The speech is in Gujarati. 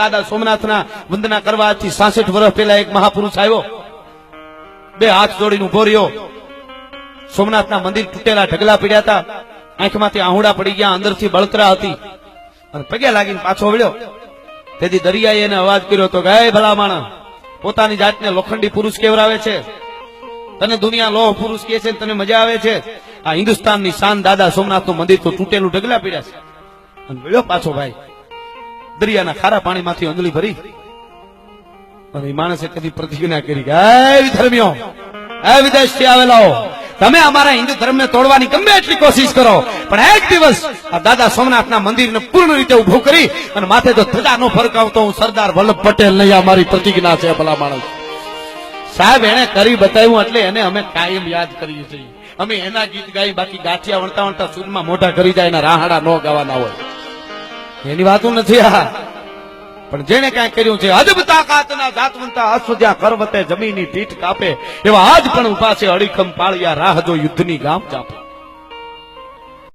દાદા સોમનાથના વંદના કરવાથી 66 વર્ષ પહેલા એક મહાપુરુષ આવ્યો, બે હાથ જોડીને ઉભો રહ્યો. સોમનાથના મંદિર તૂટેલા ઢગલા પડ્યા હતા, આંખમાંથી આહુડા પડી ગયા, અંદરથી બળતરા હતી, અને પગે લાગીને પાછો વળ્યો. તેથી દરિયાએ એને અવાજ કર્યો તો કે ભલા માણસ, પોતાની જાતને લોખંડી પુરુષ કેવરાવે છે, તને દુનિયા લોહ પુરુષ કહે છે, તને મજા આવે છે? આ હિન્દુસ્તાનની શાન દાદા સોમનાથનું મંદિર તો તૂટેલું ઢગલા પડ્યા છે. અને વળ્યો પાછો ભાઈ, દરિયાના ખારા પાણીમાંથી અંજલી ભરી. અને એ માણસે કદી પ્રતિજ્ઞા કરી કે હે વિધર્મીઓ, હે વિદેશથી આવેલાઓ, તમે અમારા હિન્દુ ધર્મને તોડવાની ગમે એટલી કોશિશ કરો, પણ એક દિવસ આ દાદા સોમનાથના મંદિરને પૂર્ણ રીતે ઉભું કરી અને માથે તો ધજા નો ફરકાવતો હું સરદાર વલ્લભ પટેલ નહીં. આ મારી પ્રતિજ્ઞા છે. ભલા માણસ સાહેબ, એને કરી બતાવ્યું એટલે એને અમે કાયમ યાદ કરીએ છીએ. અમે એના ગીત ગાઈ, બાકી ગાંઠિયા વણતા વણતા સુરમાં મોઢા કરી જાય, એના રાહાડા ન ગાવાના હોય, એની વાતો નથી આ. પણ જેને કાંઈ કર્યું છે, અજબ તાકાતના જાતવંતા અશ્વજા કરવતે જમીની પીઠ કાપે, એવા આજ પણ ઉભા છે અડીખમ પાળિયા, રાહ જો યુદ્ધની ગામ ચાપે.